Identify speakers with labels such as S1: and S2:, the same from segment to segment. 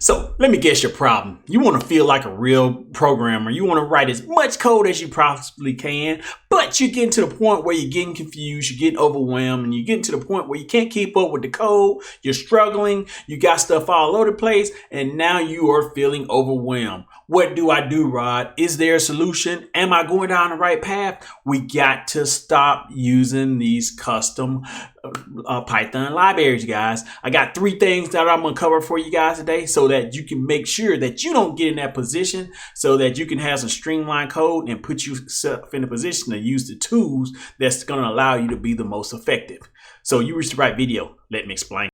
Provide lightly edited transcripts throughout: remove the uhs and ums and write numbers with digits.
S1: So let me guess your problem. You want to feel like a real programmer. You want to write as much code as you possibly can, but you're getting to the point where you're getting confused, you're getting overwhelmed, and you're getting to the point where you can't keep up with the code. You're struggling. You got stuff all over the place, and now you are feeling overwhelmed. What do I do, Rod? Is there a solution? Am I going down the right path? We got to stop using these custom Python libraries, guys. I got 3 things that I'm going to cover for you guys today so that you can make sure that you don't get in that position, so that you can have some streamlined code and put yourself in a position to use the tools that's going to allow you to be the most effective. So you reached the right video. Let me explain.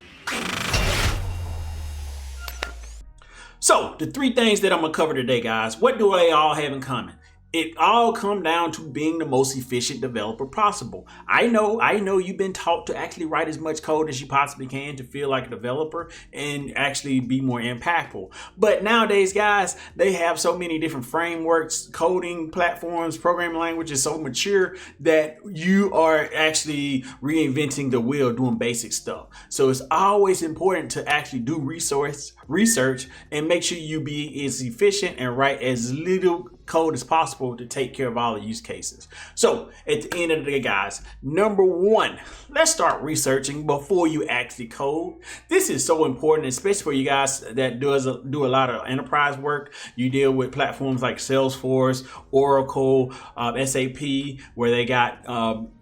S1: So the 3 things that I'm going to cover today, guys, what do they all have in common? It all comes down to being the most efficient developer possible. I know you've been taught to actually write as much code as you possibly can to feel like a developer and actually be more impactful. But nowadays, guys, they have so many different frameworks, coding platforms, programming languages so mature that you are actually reinventing the wheel doing basic stuff. So it's always important to actually do research and make sure you be as efficient and write as little code as possible to take care of all the use cases. So at the end of the day, guys, number 1, let's start researching before you actually code. This is so important, especially for you guys that do a lot of enterprise work. You deal with platforms like Salesforce, Oracle, SAP, where they got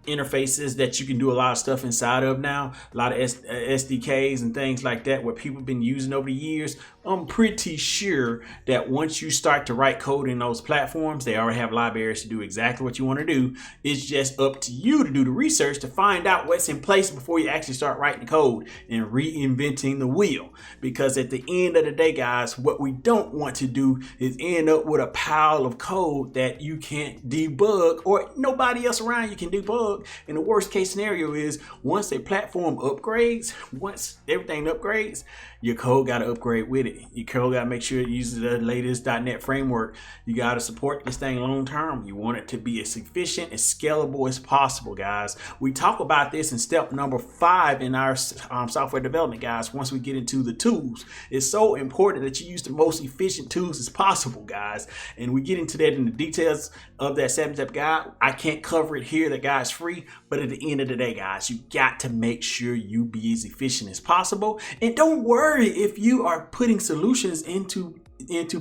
S1: interfaces that you can do a lot of stuff inside of now, a lot of SDKs and things like that where people have been using over the years. I'm pretty sure that once you start to write code in those platforms, they already have libraries to do exactly what you want to do. It's just up to you to do the research to find out what's in place before you actually start writing the code and reinventing the wheel. Because at the end of the day, guys, what we don't want to do is end up with a pile of code that you can't debug or nobody else around you can debug. And the worst case scenario is once a platform upgrades, once everything upgrades, your code got to upgrade with it. Your code got to make sure it uses the latest .NET framework. You got to support this thing long term. You want it to be as efficient, as scalable as possible, guys. We talk about this in step number 5 in our software development, guys. Once we get into the tools, it's so important that you use the most efficient tools as possible, guys. And we get into that in the details of that 7-step guide. I can't cover it here. The guide's free. But at the end of the day, guys, you got to make sure you be as efficient as possible. And don't worry if you are putting solutions into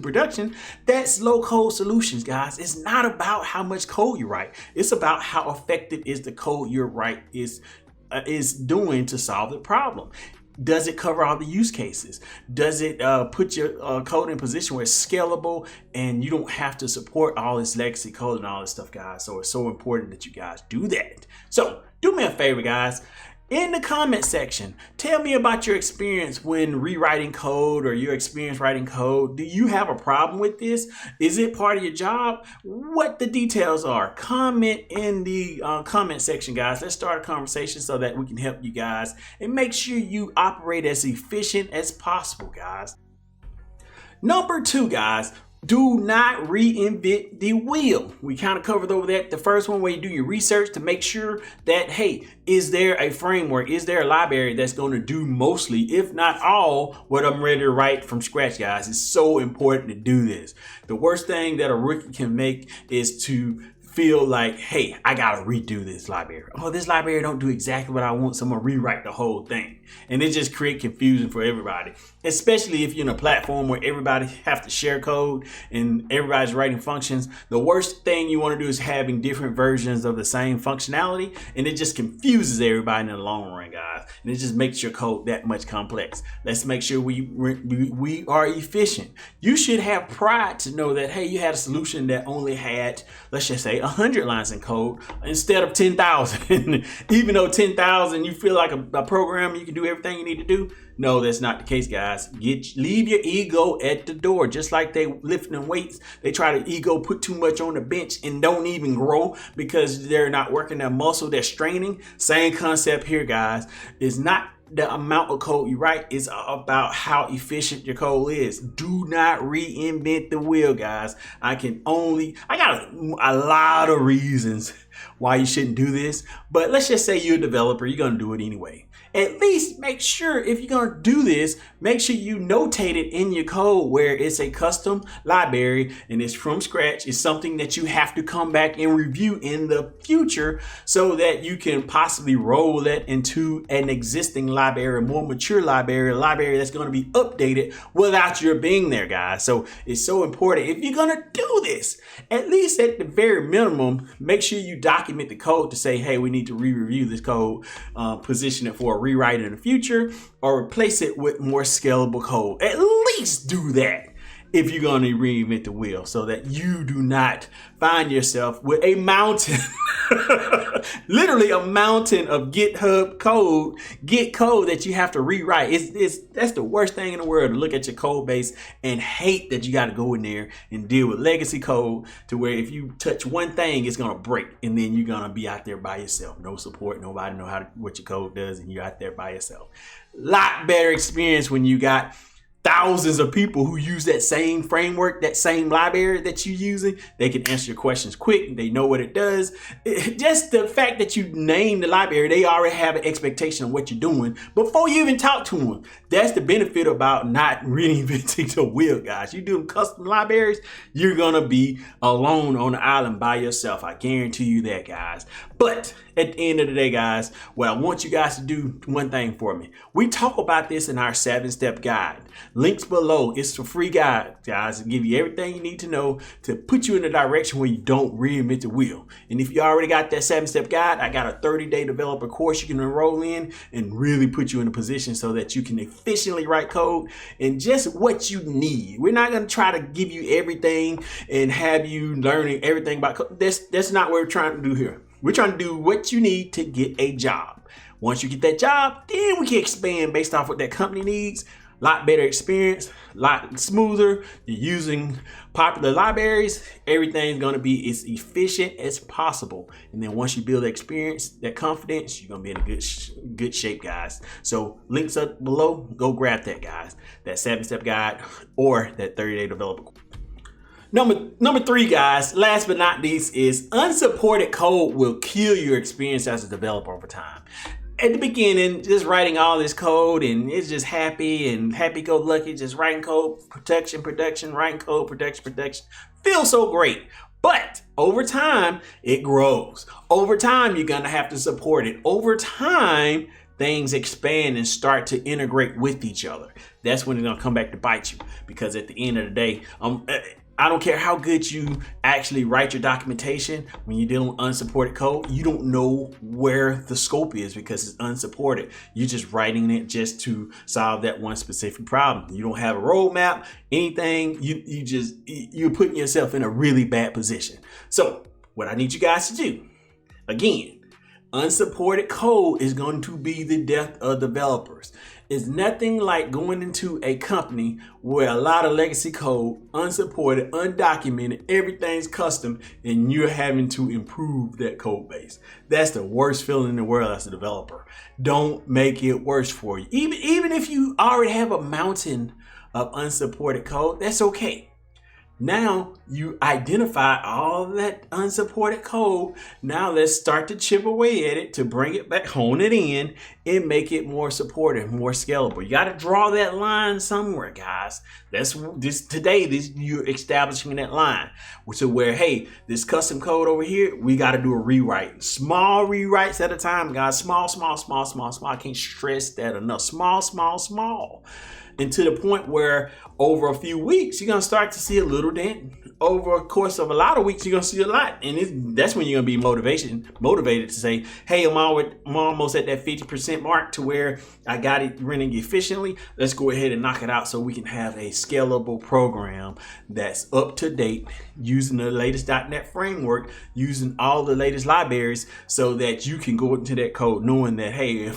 S1: production. That's low code solutions, guys. It's not about how much code you write. It's about how effective is the code you write is doing to solve the problem. Does it cover all the use cases? Does it put your code in a position where it's scalable and you don't have to support all this legacy code and all this stuff, guys? So it's so important that you guys do that. So do me a favor, guys. In the comment section, tell me about your experience when rewriting code or your experience writing code. Do you have a problem with this? Is it part of your job? What the details are. Comment in the comment section, guys. Let's start a conversation so that we can help you guys and make sure you operate as efficient as possible, guys. Number 2, guys. Do not reinvent the wheel. We kind of covered over that. The first one, where you do your research to make sure that, hey, is there a framework? Is there a library that's going to do mostly, if not all, what I'm ready to write from scratch, guys? It's so important to do this. The worst thing that a rookie can make is to feel like, hey, I gotta redo this library. Oh, this library don't do exactly what I want, so I'm gonna rewrite the whole thing. And it just creates confusion for everybody, especially if you're in a platform where everybody have to share code and everybody's writing functions. The worst thing you want to do is having different versions of the same functionality, and it just confuses everybody in the long run, guys. And it just makes your code that much complex. Let's make sure we are efficient. You should have pride to know that, hey, you had a solution that only had, let's just say, 100 lines in code instead of 10,000. Even though 10,000, you feel like a program, you can do everything you need to do. No, that's not the case, guys. Leave your ego at the door. Just like they lifting weights, they try to ego put too much on the bench and don't even grow because they're not working their muscle, they're straining. Same concept here, guys. It's not the amount of code you write, is about how efficient your code is. Do not reinvent the wheel, guys. I got a lot of reasons why you shouldn't do this, but let's just say you're a developer, you're gonna do it anyway. at least make sure if you're going to do this, make sure you notate it in your code where it's a custom library and it's from scratch. It's something that you have to come back and review in the future so that you can possibly roll that into an existing library, a more mature library, a library that's going to be updated without your being there, guys. So it's so important. If you're going to do this, at least at the very minimum, make sure you document the code to say, hey, we need to re-review this code, position it for a rewrite in the future, or replace it with more scalable code. At least do that if you're going to reinvent the wheel, so that you do not find yourself with a mountain, literally a mountain of GitHub code, Git code that you have to rewrite. That's the worst thing in the world, to look at your code base and hate that you got to go in there and deal with legacy code to where if you touch one thing, it's going to break, and then you're going to be out there by yourself. No support, nobody know what your code does, and you're out there by yourself. Lot better experience when you got thousands of people who use that same framework, that same library that you're using. They can answer your questions quick. They know what it does. Just the fact that you name the library, they already have an expectation of what you're doing before you even talk to them. That's the benefit about not reinventing the wheel, guys. You do custom libraries, you're going to be alone on the island by yourself. I guarantee you that, guys. But at the end of the day, guys, what I want you guys to do one thing for me. We talk about this in our 7-step guide. Links below. It's a free guide, guys, to give you everything you need to know to put you in a direction where you don't reinvent the wheel. And if you already got that 7-step guide, I got a 30-day developer course you can enroll in and really put you in a position so that you can efficiently write code and just what you need. We're not going to try to give you everything and have you learning everything about code. That's not what we're trying to do here. We're trying to do what you need to get a job. Once you get that job, then we can expand based off what that company needs. Lot better experience, lot smoother. You're using popular libraries. Everything's going to be as efficient as possible. And then once you build that experience, that confidence, you're going to be in a good shape, guys. So links up below. Go grab that, guys. That 7-step guide or that 30-day developer. Number 3, guys, last but not least, is unsupported code will kill your experience as a developer over time. At the beginning, just writing all this code and it's just happy-go-lucky, just writing code, production, writing code, production, feels so great. But over time, it grows. Over time, you're gonna have to support it. Over time, things expand and start to integrate with each other. That's when it's gonna come back to bite you, because at the end of the day, I don't care how good you actually write your documentation. When you're dealing with unsupported code, you don't know where the scope is because it's unsupported. You're just writing it just to solve that one specific problem. You don't have a roadmap, anything. You're putting yourself in a really bad position. So what I need you guys to do, again, unsupported code is going to be the death of developers. It's nothing like going into a company where a lot of legacy code, unsupported, undocumented, everything's custom, and you're having to improve that code base. That's the worst feeling in the world as a developer. Don't make it worse for you. Even if you already have a mountain of unsupported code, that's okay. Now you identify all that unsupported code. Now let's start to chip away at it to bring it back, hone it in, and make it more supportive, more scalable. You got to draw that line somewhere, guys. You're establishing that line. So where, hey, this custom code over here, we got to do a rewrite. Small rewrites at a time, guys. Small. I can't stress that enough. Small. And to the point where over a few weeks, you're going to start to see a little dent. Over a course of a lot of weeks, you're going to see a lot. And that's when you're going to be motivated to say, hey, I'm almost at that 50% mark to where I got it running efficiently. Let's go ahead and knock it out so we can have a scalable program that's up to date, using the latest .NET framework, using all the latest libraries so that you can go into that code knowing that, hey, if